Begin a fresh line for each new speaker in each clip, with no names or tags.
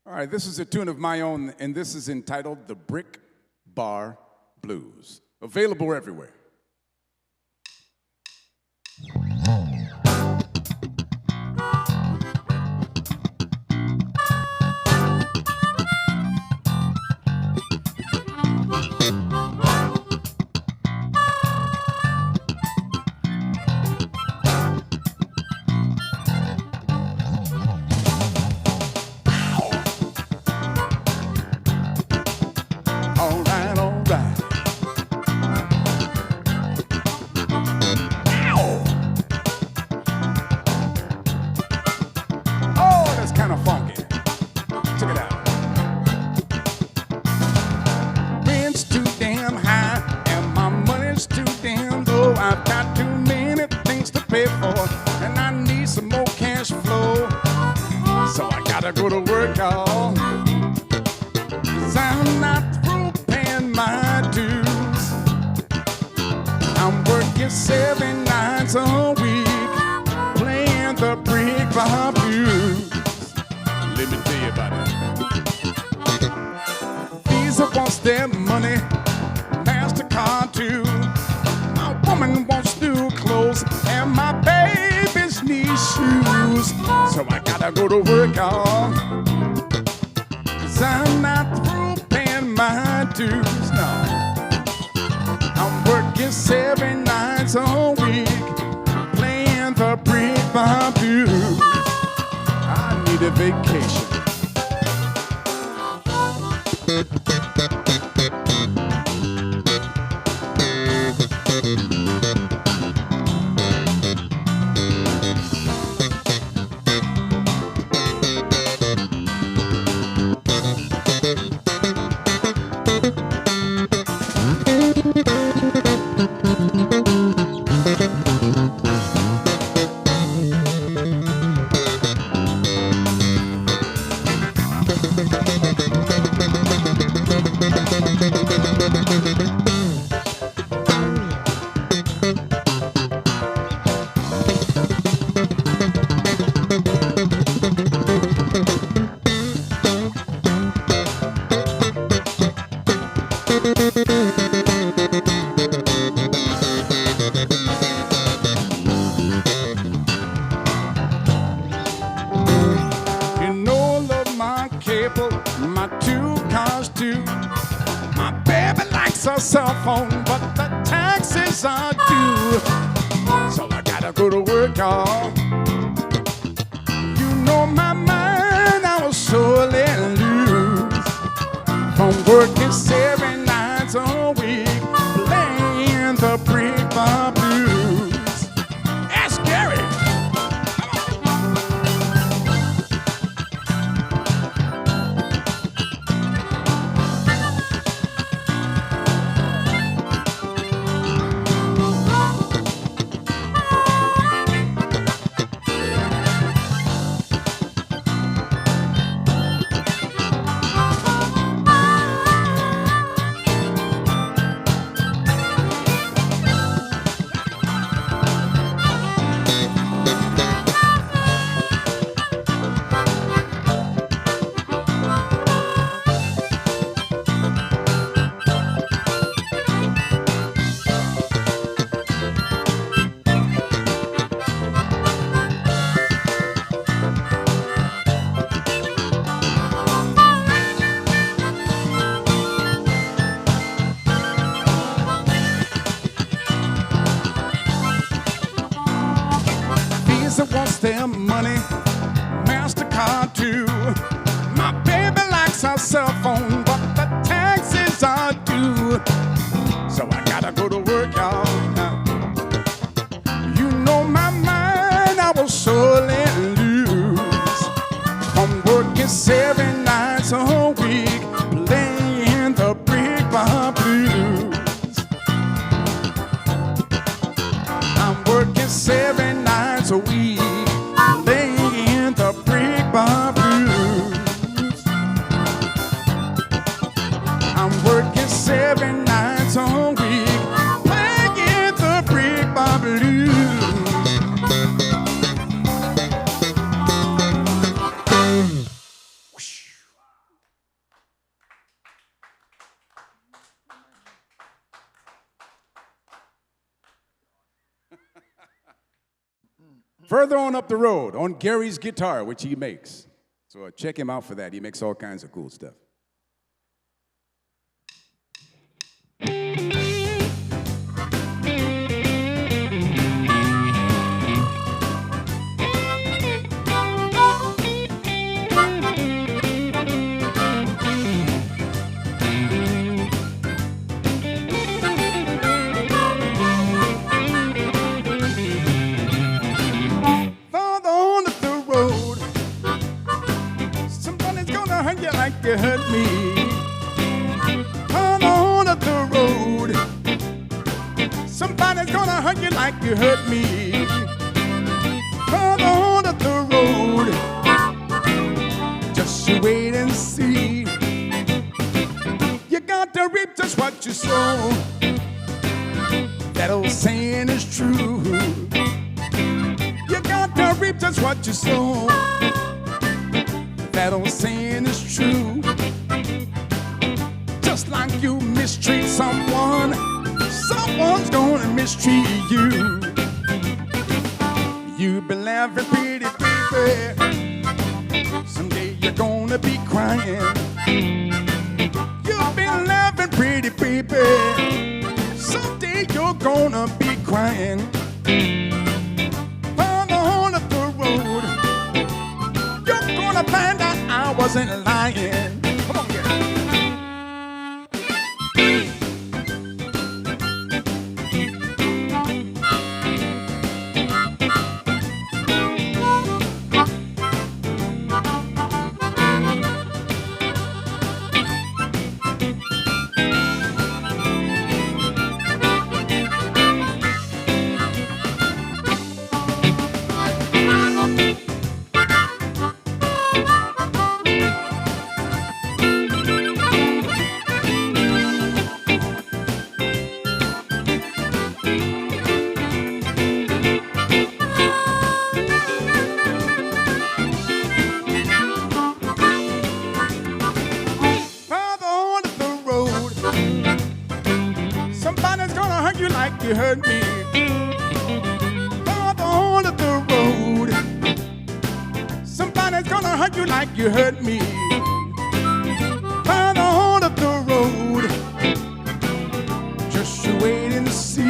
All right, this is a tune of my own, and this is entitled The Brick Bar Blues. Available everywhere. I've got too many things to pay for, and I need some more cash flow. So I gotta go to work, y'all, 'cause I'm not through paying my dues. I'm working 7 nights a week, playing the brick bar blues. Let me tell you about it. Visa wants their money, MasterCard too. Woman wants new clothes, and my babies need shoes. So I gotta go to work, y'all, 'cause I'm not through paying my dues, no. I'm working 7 nights a week, playing the brick bar blues. I need a vacation. My 2 cars too. My baby likes a cell phone, but the taxes are due. So I gotta go to work, y'all. You know my mind, I will surely lose from working 7 nights a week, playing the brick bar blues. That's scary. Wants their money, MasterCard too. My baby likes her cell phone, but the taxes are due. So I gotta go to work, y'all. You know my mind, I will surely lose from working 7 nights a week, playing the brick bar blues. I'm working 7 nights a week, playing the brick bar blues. I'm working 7 nights a week, playing the brick bar blues. Whoosh. Further on up the road, on Gary's guitar, which he makes. So check him out for that. He makes all kinds of cool stuff. Like you hurt me, come on up the road. Somebody's gonna hurt you like you hurt me. Come on up the road. Just you wait and see. You got to reap just what you sow. That old saying is true. You got to reap just what you sow. That old saying is true. Just like you mistreat someone, someone's gonna mistreat you. You've been laughing pretty, baby. Someday you're gonna be crying. You've been laughing pretty, baby. Someday you're gonna be crying. On up the road, you're gonna find out I wasn't lying. Come on, Gary. You hurt me. Father on up the road. Somebody's gonna hurt you like you hurt me. Father on up the road. Just you wait and see.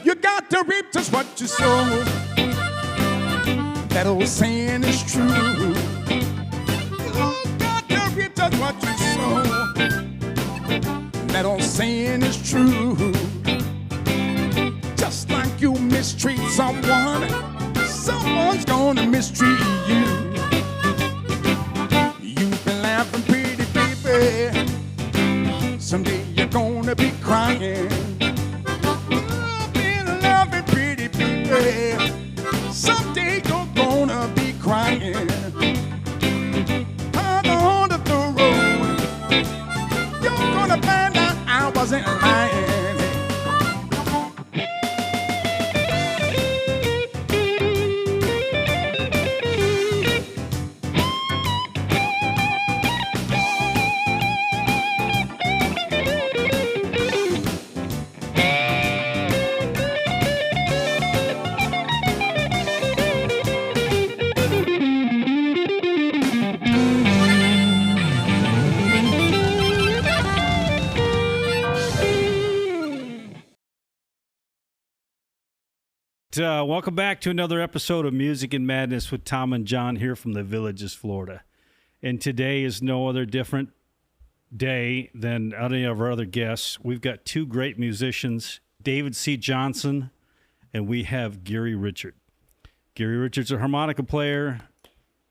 You got to reap just what you sow. That old saying is true. You got to reap just what you sow. That old saying is true. Just like you mistreat someone, someone's gonna mistreat you. You've been laughing pretty, baby. Someday you're gonna be crying. You've been laughing pretty, baby. Someday you're gonna be crying. On up the road, you're gonna find out I wasn't lying.
Welcome back to another episode of Music and Madness with Tom and John here from the Villages, Florida. And today is no other different day than any of our other guests. We've got two great musicians, David C. Johnson, and we have Gary Richard. Gary Richard's a harmonica player.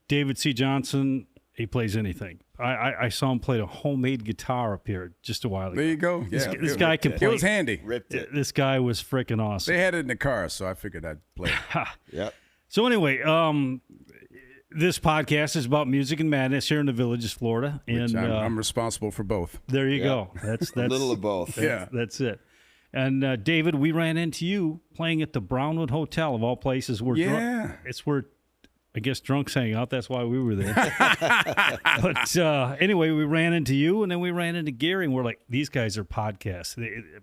David C. Johnson, he plays anything. I saw him play a homemade guitar up here just a while ago.
There you go. Yeah,
This guy can play.
It was handy.
Ripped it.
This guy was freaking awesome.
They had it in the car, so I figured I'd play it.
Yep.
So anyway, this podcast is about music and madness here in the Villages, Florida.
Which
And
I'm responsible for both.
there you go. That's
A little of both.
That's it. And David, we ran into you playing at the Brownwood Hotel of all places.
Yeah.
It's where I guess drunks hang out. That's why we were there. But anyway, we ran into you, and then we ran into Gary, and we're like, these guys are podcast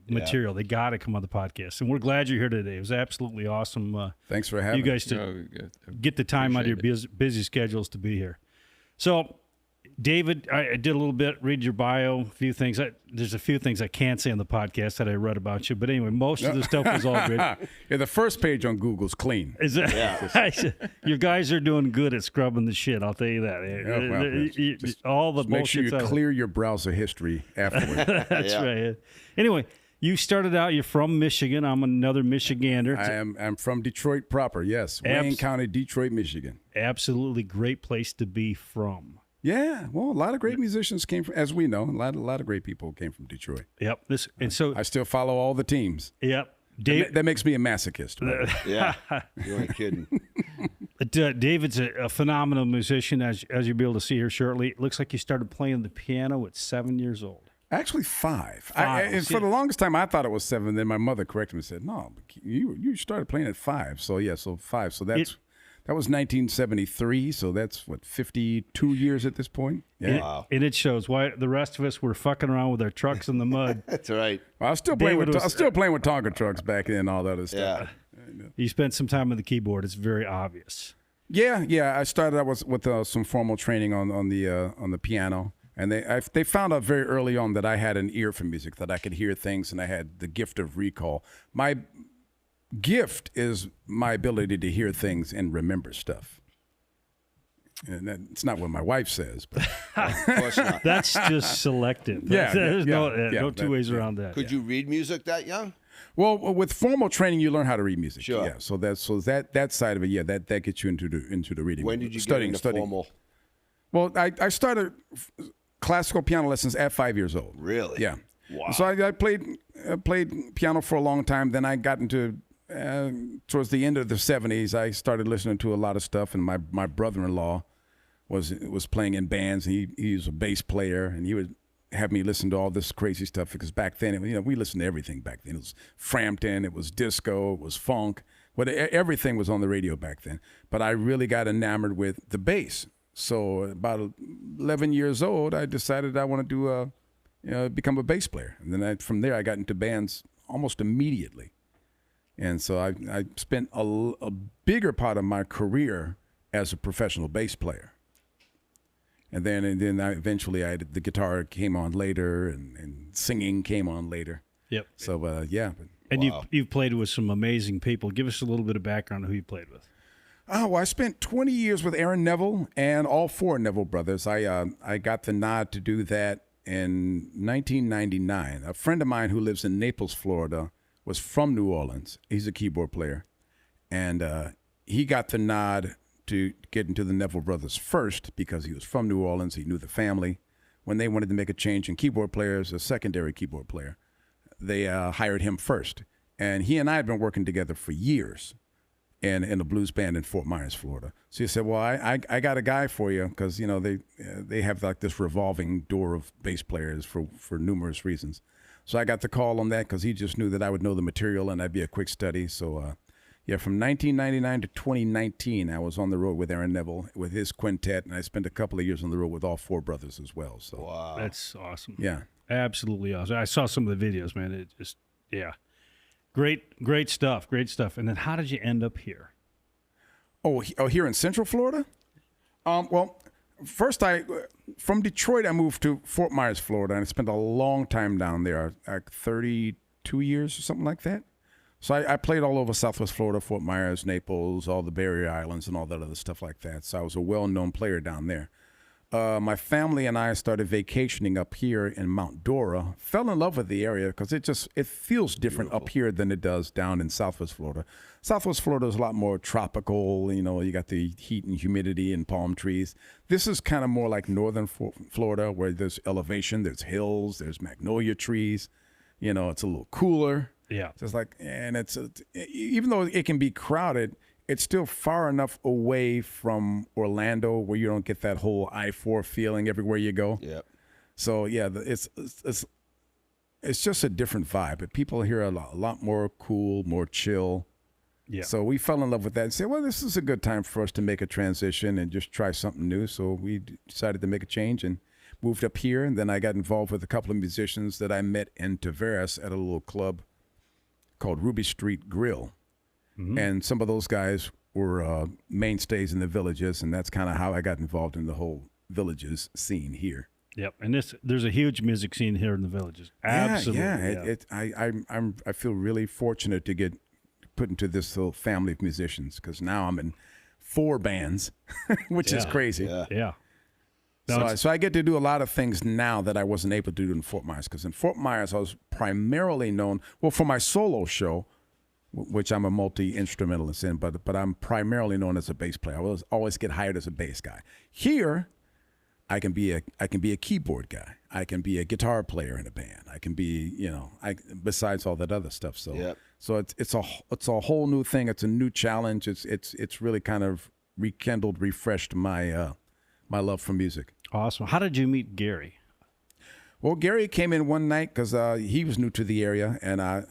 material. They got to come on the podcast. And we're glad you're here today. It was absolutely awesome.
Thanks for having
you guys to get the time out of your busy schedules to be here. So, David, I did a little bit, read your bio, a few things. There's a few things I can't say on the podcast that I read about you. But anyway, most of the stuff was all good.
Yeah, the first page on Google's clean.
Is that, yeah. You guys are doing good at scrubbing the shit, I'll tell you that. All the
make sure you
bullshit's
clear your browser history afterward.
That's right. Anyway, you started out, you're from Michigan. I'm another Michigander.
I'm from Detroit proper, yes. Wayne County, Detroit, Michigan.
Absolutely great place to be from.
Yeah, well, a lot of great musicians came from, as we know, a lot of great people came from Detroit.
Yep. And so
I still follow all the teams.
Yep.
That makes me a masochist. Right?
Yeah, you ain't kidding.
David's a phenomenal musician, as you'll be able to see here shortly. It looks like you started playing the piano at 7 years old.
Actually, 5. And for the longest time, I thought it was 7. Then my mother corrected me and said, "No, you started playing at 5." So yeah, so 5. So that was 1973, so that's, 52 years at this point? Yeah.
Wow.
And it shows why the rest of us were fucking around with our trucks in the mud.
That's right.
Well, I was still playing with Tonka trucks back then and all that other stuff.
Yeah.
You spent some time on the keyboard. It's very obvious.
Yeah. I started out with some formal training on the piano. And they found out very early on that I had an ear for music, that I could hear things, and I had the gift of recall. My gift is my ability to hear things and remember stuff. And that's not what my wife says, but
Of course not.
That's just selective.
Yeah,
There's
yeah,
no two ways around that.
Could you read music that young?
well, with formal training, you learn how to read music.
Sure.
Yeah. So that side of it, yeah, that gets you into the reading.
When did you
studying,
get into formal?
Well, I started classical piano lessons at 5 years old.
Really?
Yeah.
Wow.
So I played piano for a long time. Then I got into towards the end of the 70s, I started listening to a lot of stuff, and my brother-in-law was playing in bands. And he was a bass player, and he would have me listen to all this crazy stuff, because back then, we listened to everything back then. It was Frampton, it was disco, it was funk. Everything was on the radio back then. But I really got enamored with the bass. So about 11 years old, I decided I wanted to become a bass player. And then from there, I got into bands almost immediately. And so I spent a bigger part of my career as a professional bass player. And then eventually the guitar came on later, and singing came on later.
Yep.
So, yeah.
And
Wow.
you've played with some amazing people. Give us a little bit of background on who you played with.
Oh, well, I spent 20 years with Aaron Neville and all 4 Neville brothers. I got the nod to do that in 1999. A friend of mine who lives in Naples, Florida, was from New Orleans. He's a keyboard player. And he got the nod to get into the Neville brothers first because he was from New Orleans. He knew the family. When they wanted to make a change in keyboard players, a secondary keyboard player, they hired him first. And he and I had been working together for years in a blues band in Fort Myers, Florida. So he said, well, I got a guy for you, because, they have like this revolving door of bass players for numerous reasons. So I got the call on that because he just knew that I would know the material and I'd be a quick study. So, from 1999 to 2019, I was on the road with Aaron Neville with his quintet, and I spent a couple of years on the road with all 4 brothers as well. So,
Wow.
That's awesome.
yeah.
Absolutely awesome. I saw some of the videos, man. It just, yeah. Great stuff. And then how did you end up here?
Oh, here in Central Florida? Well, first from Detroit, I moved to Fort Myers, Florida, and I spent a long time down there, like 32 years or something like that. So I played all over Southwest Florida, Fort Myers, Naples, all the Barrier Islands, and all that other stuff like that. So I was a well-known player down there. My family and I started vacationing up here in Mount Dora. Fell in love with the area because it feels different up here than it does down in Southwest Florida. Southwest Florida is a lot more tropical. You got the heat and humidity and palm trees. This is kind of more like northern Florida, where there's elevation, there's hills, there's magnolia trees. It's a little cooler.
Yeah.
So it's like, and even though it can be crowded, it's still far enough away from Orlando where you don't get that whole I-4 feeling everywhere you go.
Yep.
So yeah, it's just a different vibe. But people here are a lot more cool, more chill.
Yeah.
So we fell in love with that and said, well, this is a good time for us to make a transition and just try something new. So we decided to make a change and moved up here. And then I got involved with a couple of musicians that I met in Tavares at a little club called Ruby Street Grill. And some of those guys were mainstays in the Villages, and that's kind of how I got involved in the whole Villages scene here.
Yep. And there's a huge music scene here in the Villages. Absolutely.
I feel really fortunate to get put into this little family of musicians because now I'm in 4 bands, which is crazy.
Yeah.
So I get to do a lot of things now that I wasn't able to do in Fort Myers, because in Fort Myers I was primarily known, well, for my solo show, which I'm a multi-instrumentalist in, but I'm primarily known as a bass player. I always get hired as a bass guy. Here, I can be a keyboard guy. I can be a guitar player in a band. I can be, besides all that other stuff. So it's a whole new thing. It's a new challenge. It's really kind of rekindled, refreshed my my love for music.
Awesome. How did you meet Gary?
Well, Gary came in one night because he was new to the area, and I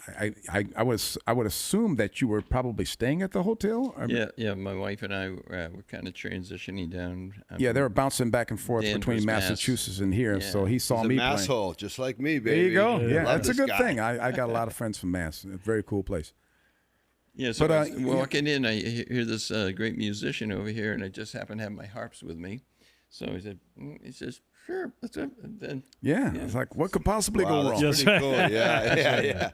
would assume that you were probably staying at the hotel.
Yeah. My wife and I were kind of transitioning down.
They were bouncing back and forth between Massachusetts and here. So he saw me playing.
Asshole, just like me, baby.
There you go. Yeah,
Love
that's a
this
good
guy.
thing. I got a lot of friends from Mass. A very cool place.
Yeah, so
But,
I was walking in, I hear this great musician over here, and I just happen to have my harps with me. So he says, sure, let's go. And then,
It's like, what could possibly
Wow,
go
that's
wrong?
pretty cool. Yeah.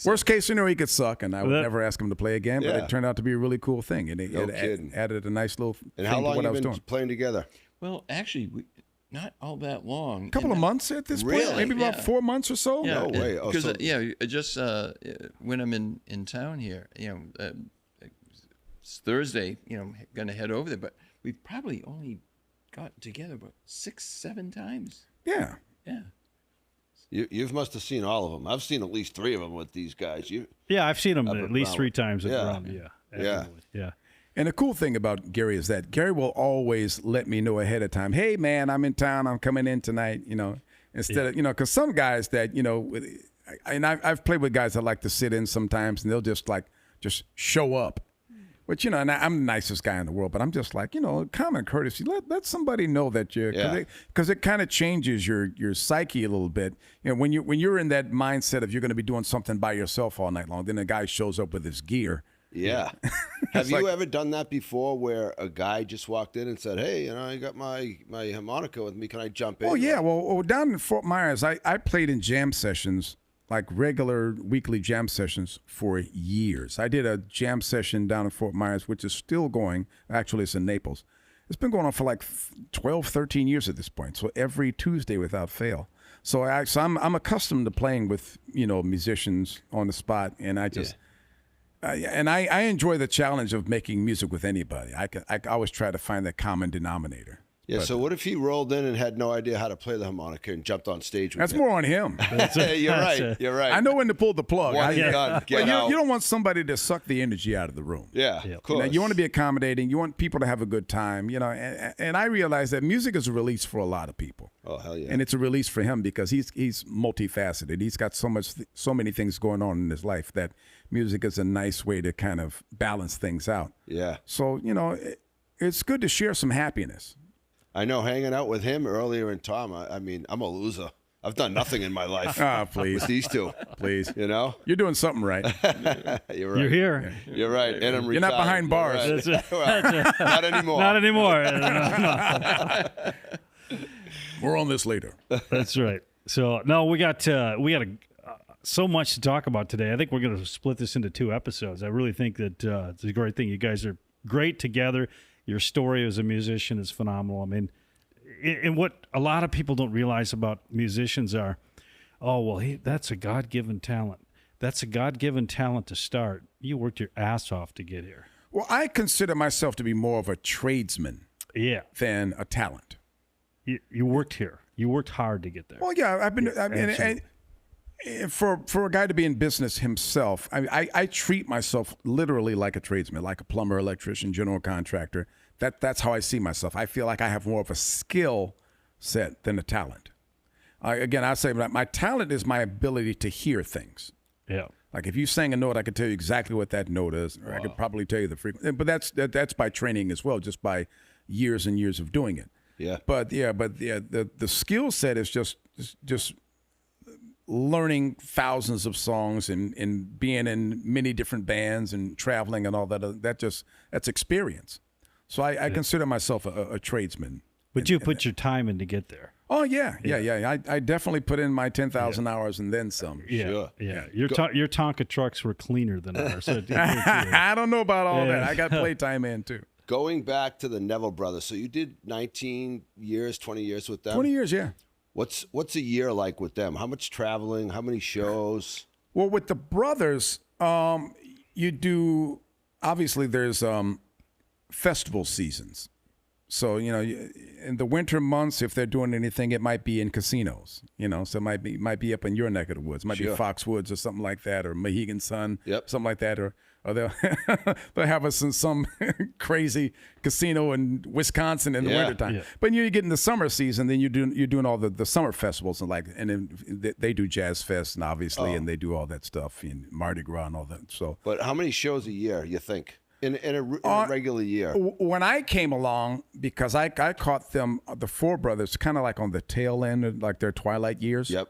Worst case scenario, he could suck, and I would never ask him to play again. But
Yeah.
it turned out to be a really cool thing, and it
kidding.
added a nice little
And
thing
how
to
long
what I
you
was
been
doing.
playing together?
well, actually, not all that long.
A couple of months at this point,
Really?
maybe about 4 months or so.
No way. Oh,
Because
so-
just when I'm in town here, it's Thursday, going to head over there, but we've probably only got together about 6-7 times.
Yeah.
Yeah.
You must have seen all of them. I've seen at least 3 of them with these guys.
I've seen him
Up
at
at
least
Brown.
3 times at
Yeah.
Brown. Absolutely. Yeah.
And the cool thing about Gary is that Gary will always let me know ahead of time. Hey, man, I'm in town. I'm coming in tonight. Instead of because some guys that and I've played with guys that like to sit in sometimes, and they'll just show up. Which, and I'm the nicest guy in the world, but I'm just like, common courtesy. Let somebody know that you're, because it kind of changes your psyche a little bit. When you're in that mindset of you're going to be doing something by yourself all night long, then a guy shows up with his gear.
Yeah. Have you ever done that before where a guy just walked in and said, hey, I got my harmonica with me. Can I jump in?
Oh, yeah. Well, down in Fort Myers, I played in jam sessions, like regular weekly jam sessions for years. I did a jam session down in Fort Myers, which is still going. Actually, it's in Naples. It's been going on for like 12, 13 years at this point. So every Tuesday without fail. So I'm accustomed to playing with, musicians on the spot. And I just, I enjoy the challenge of making music with anybody. I always try to find that common denominator.
Yeah, so what if he rolled in and had no idea how to play the harmonica and jumped on stage with
That's
you?
more on him.
You're right.
I know when to pull the plug.
One and done. Get out.
You don't want somebody to suck the energy out of the room.
Yeah, of course.
You want to be accommodating. You want people to have a good time. And I realize that music is a release for a lot of people.
Oh, hell yeah.
And it's a release for him because he's multifaceted. He's got so many things going on in his life that music is a nice way to kind of balance things out.
Yeah.
So, it's good to share some happiness.
I know hanging out with him earlier and Tom, I'm a loser. I've done nothing in my life.
Please.
With these two.
Please.
You're
doing something right.
You're right.
You're here.
You're right. And I'm retired.
You're not behind bars.
Right. Well, not anymore.
Not anymore.
More on this later.
That's right. So no, we got so much to talk about today. I think we're going to split this into 2 episodes. I really think that it's a great thing. You guys are great together. Your story as a musician is phenomenal. I mean, and what a lot of people don't realize about musicians are, that's a God-given talent. That's a God-given talent to start. You worked your ass off to get here.
Well, I consider myself to be more of a tradesman than a talent.
You worked here. You worked hard to get there.
Well, yeah, I've been. And for a guy to be in business himself, I treat myself literally like a tradesman, like a plumber, electrician, general contractor. That's how I see myself. I feel like I have more of a skill set than a talent. Again, I say my talent is my ability to hear things.
Yeah.
Like if you sang a note, I could tell you exactly what that note is, or I could probably tell you the frequency. But that's by training as well, just by years and years of doing it.
Yeah.
But the skill set is just learning thousands of songs and being in many different bands and traveling and all that. That's experience. So I consider myself a tradesman.
But you put your time in to get there.
Oh yeah. I definitely put in my 10,000 hours and then some.
Yeah,
Sure.
yeah. Your Tonka trucks were cleaner than ours. So
I don't know about all that. I got playtime in too.
Going back to the Neville brothers, so you did 19 years, 20 years with them.
20 years, yeah.
What's a year like with them? How much traveling? How many shows?
Well, with the brothers, you do, obviously there's festival seasons. So, in the winter months, if they're doing anything, it might be in casinos, so it might be up in your neck of the woods. It might be Foxwoods or something like that, or Mohegan Sun, something like that, or they'll have us in some crazy casino in Wisconsin in the wintertime. Yeah. But you get in the summer season, then you're doing all the summer festivals and then they do Jazz Fest and obviously, and they do all that stuff and Mardi Gras and all that. So,
but how many shows a year you think in a regular year?
When I came along, because I caught them, the four brothers, kind of like on the tail end of like their twilight years.
Yep.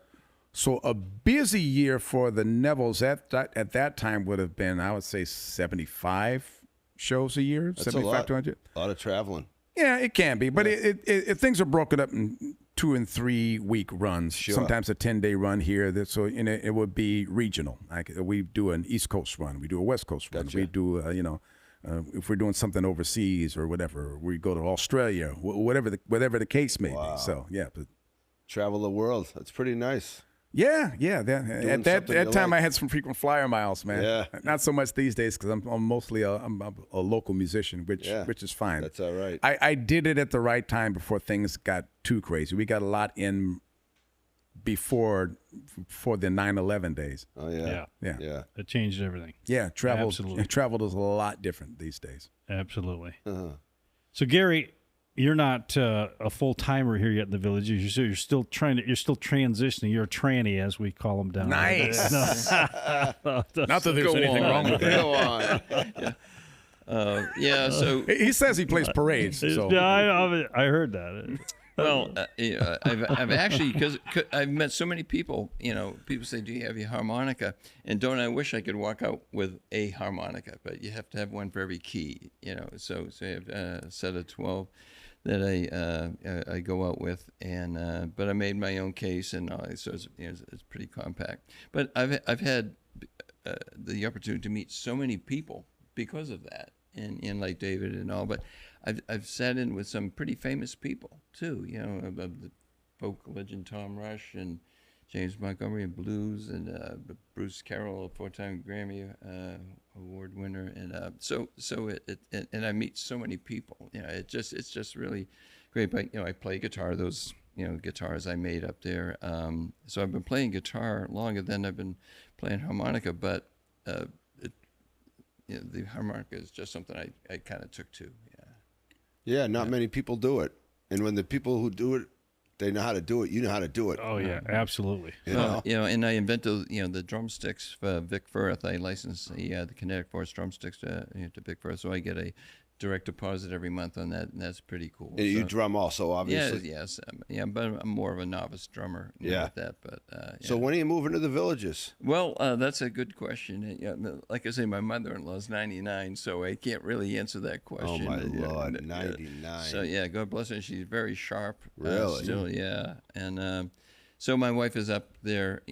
So a busy year for the Nevilles at that time would have been, I would say, 75 shows a year.
That's
75 to 100.
A lot of traveling.
Yeah, it can be, but things are broken up in 2 and 3 week runs.
Sure.
Sometimes a 10-day run here. So it would be regional. Like we do an East Coast run, we do a West Coast run, we do if we're doing something overseas or whatever, we go to Australia, whatever the case may be. So yeah, but
travel the world. That's pretty nice.
Yeah. At that time, I had some frequent flyer miles, man.
Yeah.
Not so much these days because I'm mostly a local musician, which is fine.
That's all right.
I did it at the right time before things got too crazy. We got a lot in before the 9/11 days.
Oh yeah.
It changed everything.
Yeah, travel is a lot different these days.
Absolutely. So Gary, you're not a full timer here yet in the village. You're still transitioning. You're a tranny, as we call them down there.
Nice.
Not
that there's anything wrong with that.
Go on.
So
he says he plays parades. So.
I heard that.
Well, I've actually, because I've met so many people, people say, do you have your harmonica? And don't I wish I could walk out with a harmonica, but you have to have one for every key, so you have a set of 12 that I go out with, and but I made my own case, and so it's pretty compact. But I've had the opportunity to meet so many people because of that, and like David and all, but I've sat in with some pretty famous people too, of the folk legend Tom Rush and James Montgomery and blues, and Bruce Carroll, a 4-time Grammy award winner, and and I meet so many people. It's just really great. But I play guitar. Those guitars I made up there. So I've been playing guitar longer than I've been playing harmonica, but the harmonica is just something I kind of took to.
Yeah, not many people do it. And when the people who do it, they know how to do it, you know how to do it.
Oh, yeah, absolutely.
And I invented, the drumsticks for Vic Firth. I licensed the Kinetic Force drumsticks to Vic Firth, so I get a direct deposit every month on that, and that's pretty cool.
And you drum also, obviously.
Yes. But I'm more of a novice drummer with that. But
So when are you moving to the Villages?
Well, that's a good question. Like I say, my mother-in-law's 99, so I can't really answer that question.
Oh, my Lord, 99.
So, God bless her. She's very sharp.
Really?
Still, yeah. And so my wife is up there,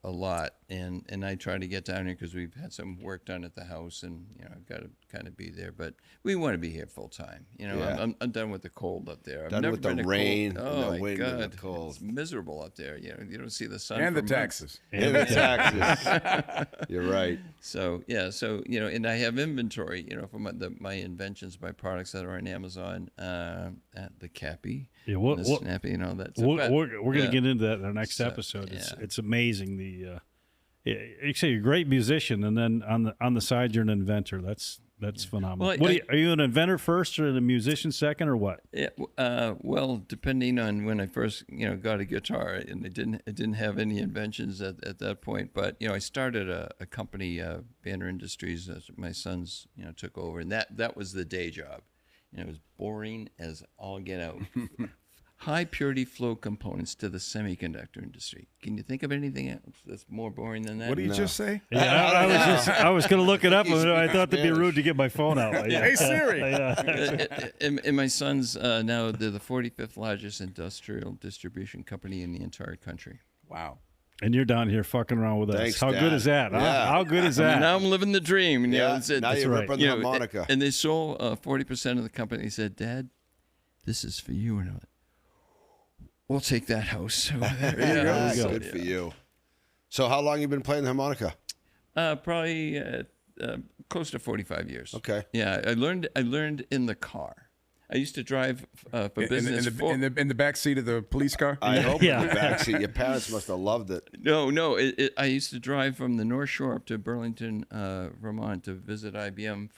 a lot, and I try to get down here because we've had some work done at the house, and I've got to kind of be there. But we want to be here full time. I'm done with the cold up there. I've
Done
never
with the
been
rain,
cold.
and
Oh
the
my
wind
God,
and the cold.
it's miserable up there. You don't see the sun
And the
for months.
taxes.
And the taxes. You're right.
So and I have inventory, for my inventions, my products that are on Amazon, the Cappy, the Snappy, and all that. So,
we're going to get into that in our next episode. It's amazing. You say you're a great musician, and then on the side you're an inventor. That's That's phenomenal.
Well,
Are you an inventor first or a musician second or what?
Yeah, well, depending on when I first, got a guitar, and it didn't have any inventions at that point. But I started a company, Banner Industries, that my sons, took over, and that was the day job. It was boring as all get out. High purity flow components to the semiconductor industry. Can you think of anything else that's more boring than that?
What did you just say?
Yeah, I was going to look it up, but I thought it'd be rude to get my phone out.
Hey Siri.
And my sons now they're the 45th largest industrial distribution company in the entire country.
Wow.
And you're down here fucking around with us.
Thanks,
How
Dad.
good is that?
Yeah.
How good is that?
Now I'm living the dream.
Yeah.
It's it.
Now you're
right.
ripping the harmonica.
And they sold 40% of the company. They said, "Dad, this is for you." And I'm like, we'll take that house. There
There you go.
go.
Good for you. So how long you been playing the harmonica?
Probably close to 45 years.
Okay.
Yeah, I learned in the car. I used to drive for business.
In the back seat of the police car.
I hope
Yeah.
in the backseat. Your parents must have loved it.
No. I used to drive from the North Shore up to Burlington, Vermont, to visit IBM.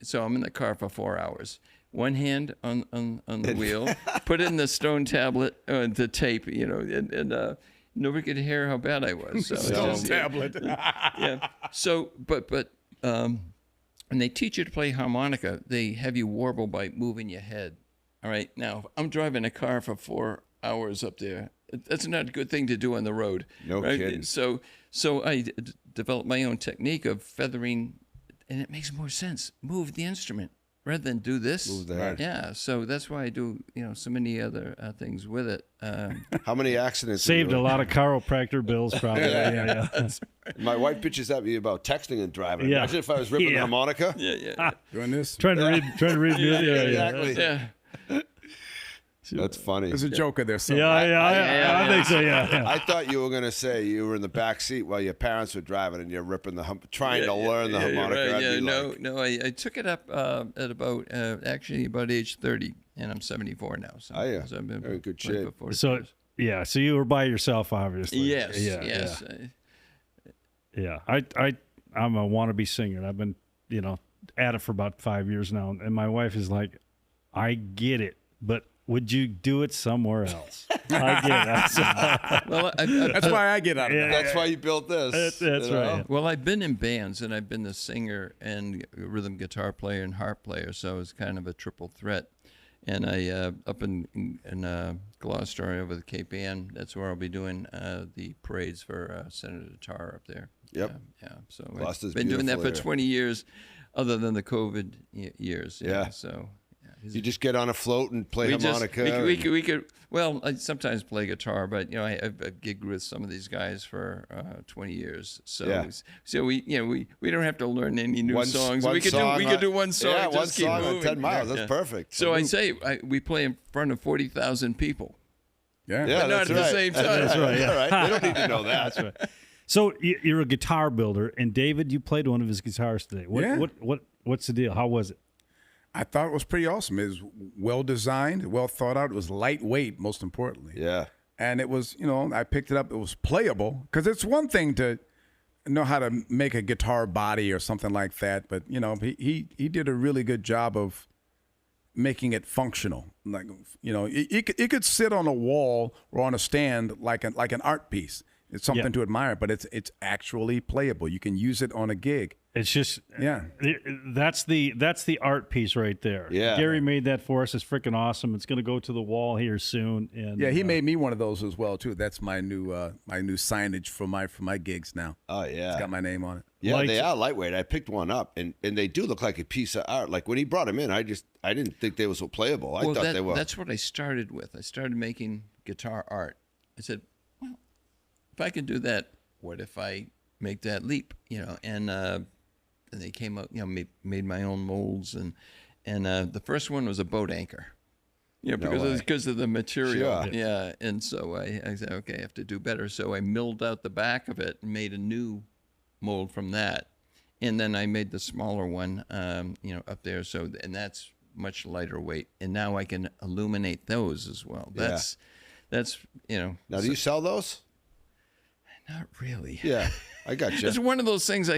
So I'm in the car for 4 hours. One hand on the wheel, put in the stone tablet, the tape, and nobody could hear how bad I was. So
Stone tablet.
yeah. So, but when they teach you to play harmonica, they have you warble by moving your head. All right. Now, if I'm driving a car for 4 hours up there, that's not a good thing to do on the road.
No
right?
kidding.
So I developed my own technique of feathering, and it makes more sense. Move the instrument rather than do this.
Move the head.
Yeah. So that's why I do, so many other things with it.
How many accidents?
Saved
have
a
you-
lot of chiropractor bills, probably. Yeah.
My wife bitches at me about texting and driving.
Yeah.
Imagine if I was ripping
Yeah.
harmonica.
Yeah.
Doing this.
Trying to read music. Yeah,
Exactly.
Yeah.
That's funny.
There's a joker there somewhere.
I think so. Yeah.
I thought you were going to say you were in the back seat while your parents were driving and you're ripping the to learn the harmonica.
Right,
I'd
yeah,
be
no,
like,
no. I took it up at about age 30, and I'm 74 now. So,
Oh, yeah.
so I've been
Very good
playing
shape.
for 40
So
years.
yeah, so you were by yourself, obviously.
Yes,
Yeah.
yes.
Yeah. I'm a wannabe singer. I've been, at it for about 5 years now, and my wife is like, I get it, but would you do it somewhere else? I get it.
Well,
That's why I get out of that.
that's why you built this.
That's
you know?
right.
well, I've been in bands, and I've been the singer and rhythm guitar player and harp player, so it's kind of a triple threat. And I up in Gloucester over the Cape Ann, that's where I'll be doing the parades for Senator Tarr up there.
Yep.
Yeah. So
Gloucester's
I've been doing that for
beautiful area.
20 years, other than the COVID years.
Yeah.
So.
You just get on a float and play harmonica.
We could. Well, I sometimes play guitar, but I've gigged with some of these guys for 20 years. So
Yeah.
so we don't have to learn any new songs.
one
We could
song
do
on-
one song.
Yeah,
and
one
just keep
song on
moving.
10 miles.
Yeah.
That's perfect.
So I say we play in front of 40,000 people.
Yeah.
Yeah,
but not
that's
at the
right.
same time.
That's
right, yeah.
All right. They don't need to know that.
That's right. So you're a guitar builder, and David, you played one of his guitars today.
Yeah.
What's the deal? How was it?
I thought it was pretty awesome. It was well designed, well thought out. It was lightweight, most importantly.
Yeah.
And it was, I picked it up. It was playable because it's one thing to know how to make a guitar body or something like that, but he did a really good job of making it functional. Like it could sit on a wall or on a stand like an art piece. It's something
Yeah.
to admire, but it's actually playable. You can use it on a gig.
It's just
Yeah.
That's the art piece right there.
Yeah.
Gary made that for us. It's freaking awesome. It's going to go to the wall here soon. And
Yeah, he made me one of those as well too. That's my new signage for my gigs now.
Oh, yeah.
It's got my name on it.
Yeah,
Like-
they are lightweight. I picked one up, and they do look like a piece of art. Like when he brought them in, I didn't think they were so playable. I thought they were.
That's what I started with. I started making guitar art. I said, well, if I can do that, what if I make that leap? And they came out, made my own molds, and the first one was a boat anchor. Because of the material.
Sure.
Yeah, and so I said, okay, I have to do better. So I milled out the back of it and made a new mold from that, and then I made the smaller one, up there. So and that's much lighter weight, and now I can illuminate those as well. That's
Now, do you sell those?
not really.
Yeah, I got you.
It's one of those things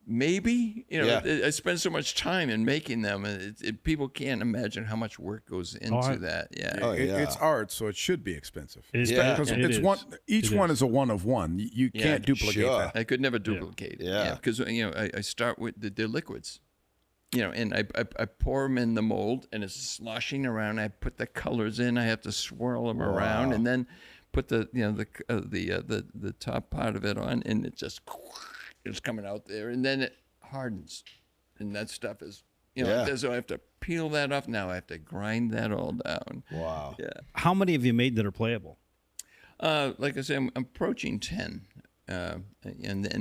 maybe, you know,
Yeah.
I spend so much time in making them, and people can't imagine how much work goes into that. Yeah.
Oh, yeah.
It's art, so it should be expensive.
It's,
Yeah.
Because
it
it's
is.
one. Each
It
one
is.
is a one of one. You
Yeah,
can't duplicate
sure.
that.
I could never duplicate it.
Yeah.
Because, you know, I start with the liquids, you know, and I pour them in the mold, and it's sloshing around. I put the colors in. I have to swirl them around, and then put the, you know, the top part of it on, and it's coming out there, and then it hardens, and that stuff is, you know,
Yeah.
so I have to peel that off. Now I have to grind that all down.
Wow.
Yeah.
How many have you made that are playable?
Like I say, I'm approaching 10. And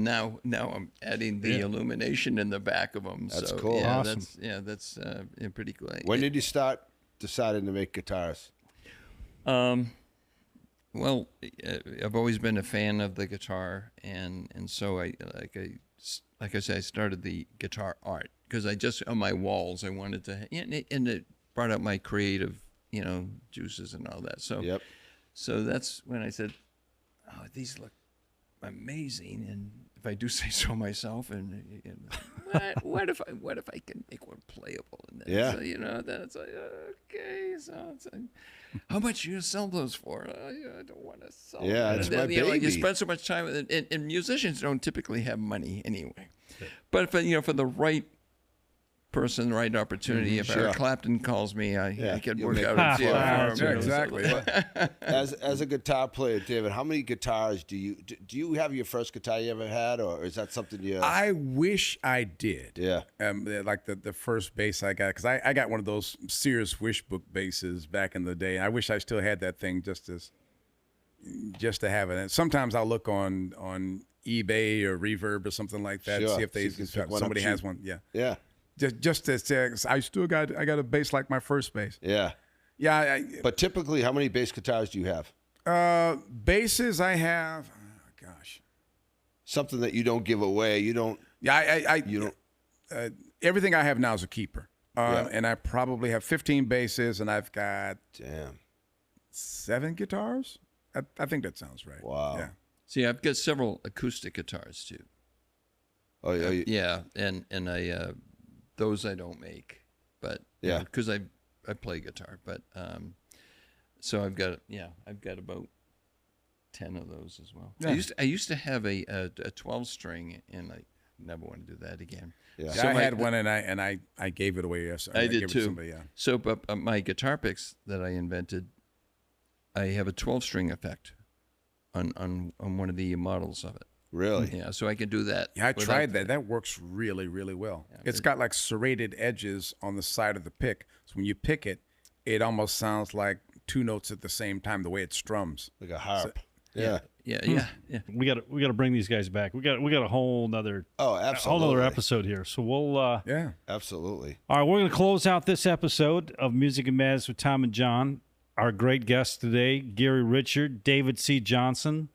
now I'm adding the illumination in the back of them.
That's
so,
cool.
Yeah,
Awesome.
that's pretty cool.
When did you start deciding to make guitars?
Well, I've always been a fan of the guitar, and so like I said, I started the guitar art because I just on my walls I wanted to, and it brought out my creative, you know, juices and all that. So
Yep.
So that's when I said, "Oh, these look amazing," and if I do say so myself, and what if I can make one playable? And then,
Yeah.
so, you know, then it's like, okay, so it's like, how much you sell those for? I don't want to sell.
Yeah,
them.
it's
And
my
then, you know, like, you
baby.
spend so much time with it, and musicians don't typically have money anyway. But for, you know, for the right person, the right opportunity, if
sure.
Eric Clapton calls me, I could
you'll
work
make
out
it
a deal
fly.
for him.
Yeah,
you know, so-
exactly.
As a guitar player, David, how many guitars do you have your first guitar you ever had, or is that something you?
I wish I did.
Yeah.
Like the first bass I got, because I got one of those Sears Wish Book basses back in the day. I wish I still had that thing just to have it. And sometimes I'll look on eBay or Reverb or something like that,
Sure.
see if
See if you can pick one up
somebody has
cheap.
one. Yeah.
Yeah.
Just to say, I got a bass like my first bass.
Yeah.
Yeah.
But typically, how many bass guitars do you have?
Basses I have. Oh, gosh.
Something that you don't give away. You don't.
Yeah.
You don't.
Everything I have now is a keeper.
Yeah.
And I probably have 15 basses, and I've got
Damn.
7 guitars. I think that sounds right.
Wow.
Yeah.
See, I've got several acoustic guitars too.
Oh yeah.
Yeah, and I those I don't make, but
Yeah.
because I play guitar, but so I've got about 10 of those as well.
Yeah.
I used to have a 12 string, and I never want to do that again.
Yeah.
Yeah,
So
I
my-
had one, and I gave it away. Yes,
I
gave
did
it to
too.
somebody, yeah.
So, but my guitar picks that I invented, I have a 12-string effect on one of the models of it.
Really?
Yeah, so I can do that.
Yeah, I
without-
tried that. That works really, really well. It's got like serrated edges on the side of the pick. So when you pick it, it almost sounds like 2 notes at the same time, the way it strums.
Like a harp. Yeah.
Yeah.
We got to bring these guys back. We got a whole nother
Oh,
whole
absolutely.
nother episode here. So we'll
Yeah.
Absolutely.
all right, we're going to close out this episode of Music and Madness with Tom and John. Our great guests today, Gary Richard, David C. Johnson.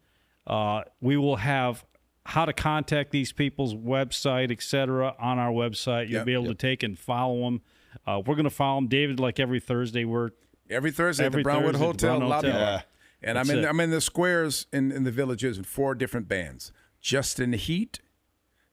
We will have how to contact these people's website, etc., on our website. You'll
Yep,
be able to take and follow them. We're going to follow them, David, like every Thursday.
Every Thursday at
Every
the Brownwood
Thursday at the
Hotel
Brown
lobby.
Hotel.
Yeah.
And
That's
I'm in
it.
I'm in the squares in the villages in 4 different bands: Just in the Heat,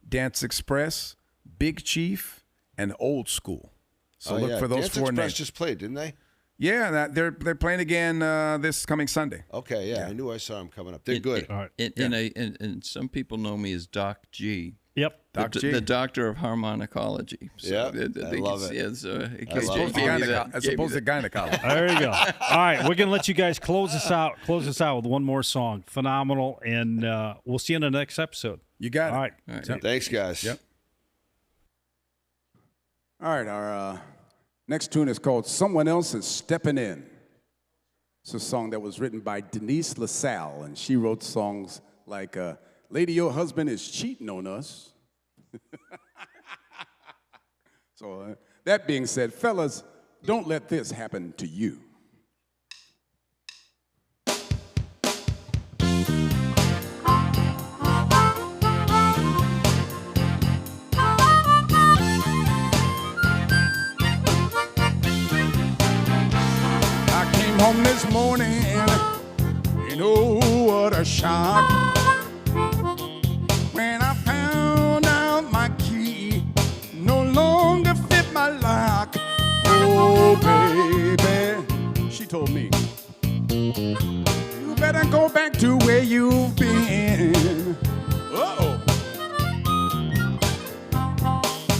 Dance Express, Big Chief, and Old School. So
Oh,
look
yeah.
for those
Dance
4
Express
names.
just played, didn't they?
Yeah, they're playing again this coming Sunday.
Okay. Yeah. I knew I saw them coming up. They're good.
All right.
And some people know me as Doc G.
Yep.
Doc G.
The doctor of harmonicology.
Yeah, I love it.
Yeah, so
As opposed to gynecology.
There you go. All right, we're gonna let you guys close this out. Close this out with one more song. Phenomenal, and we'll see you in the next episode.
You got it.
All right.
All right.
Thanks, guys.
Yep.
All right, our next tune is called Someone Else is Stepping In. It's a song that was written by Denise LaSalle, and she wrote songs like Lady, Your Husband is Cheating on Us. So that being said, fellas, don't let this happen to you.
I came home this morning, you know what a shock. When I found out my key
told me, you better go back to where you've been. Uh-oh.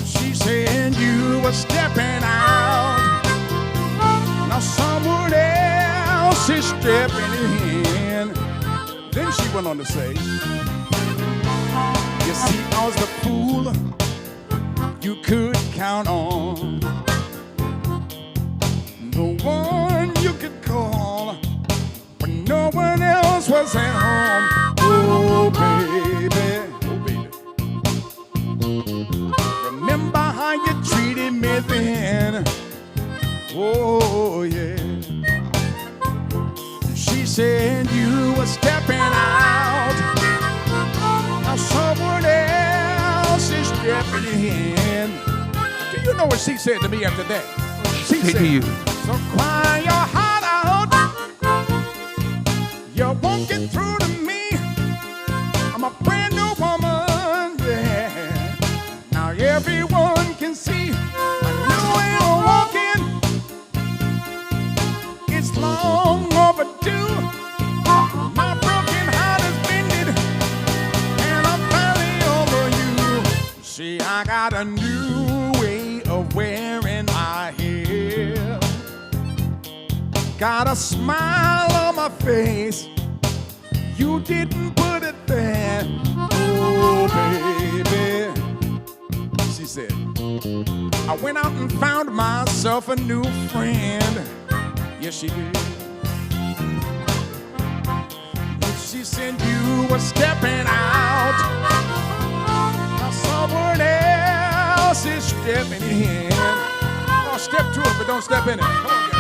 She said you were stepping out. Now someone else is stepping in. Then she went on to say, you see, I was the fool you could count on. The one you could call when no one else was at home. Oh, baby. Oh, baby. Remember how you treated me then? Oh, yeah. She said you were stepping out. Now someone else is stepping in. Do you know what she said to me after that? She said, so cry your heart out. You won't get through to me. I'm a brand new woman, yeah. Now everyone can see I know you're walking. It's long overdue. My broken heart is bended, and I'm finally over you. See, I got a new way of wearing my hair. Got a smile on my face. You didn't put it there. Oh, baby. She said, I went out and found myself a new friend. Yes, she did. She said you were stepping out. Now someone else is stepping in. Oh, step to it, but don't step in it. Come on, girl.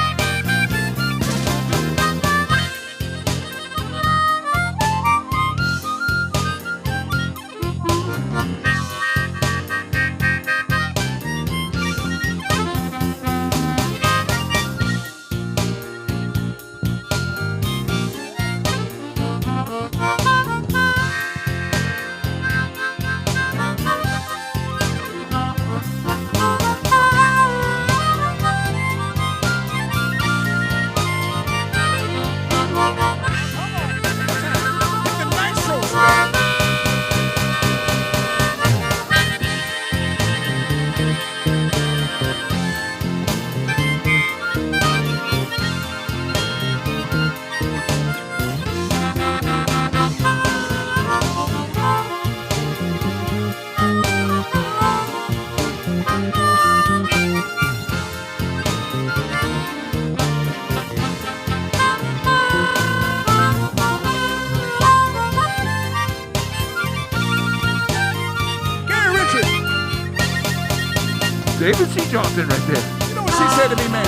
David C. Johnson right there.
You know what she said to me, man?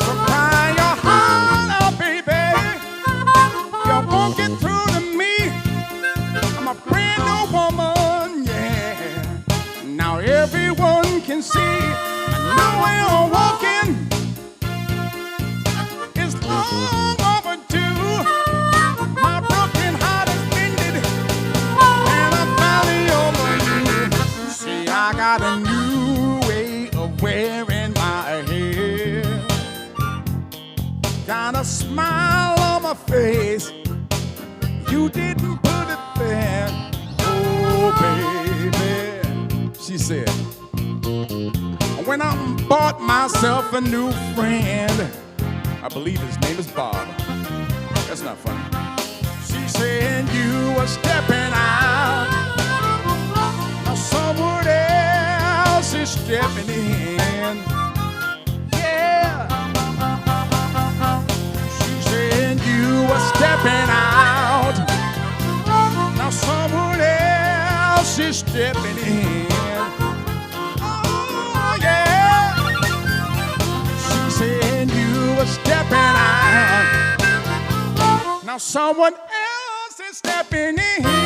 So cry your heart out, baby. You won't get through to me. I'm a brand new woman, yeah. Now everyone can see I know where you're walking. It's long overdue. My broken heart is mended, and I'm finally over you. See, I got a new wearing my hair. Got a smile on my face. You didn't put it there. Oh, baby. She said, I went out and bought myself a new friend. I believe his name is Bob. That's not funny. She said you were stepping out. Now someone else is stepping in. Yeah. She said you were stepping out. Now someone else is stepping in. Oh, yeah. She said you were stepping out. Now someone else is stepping in.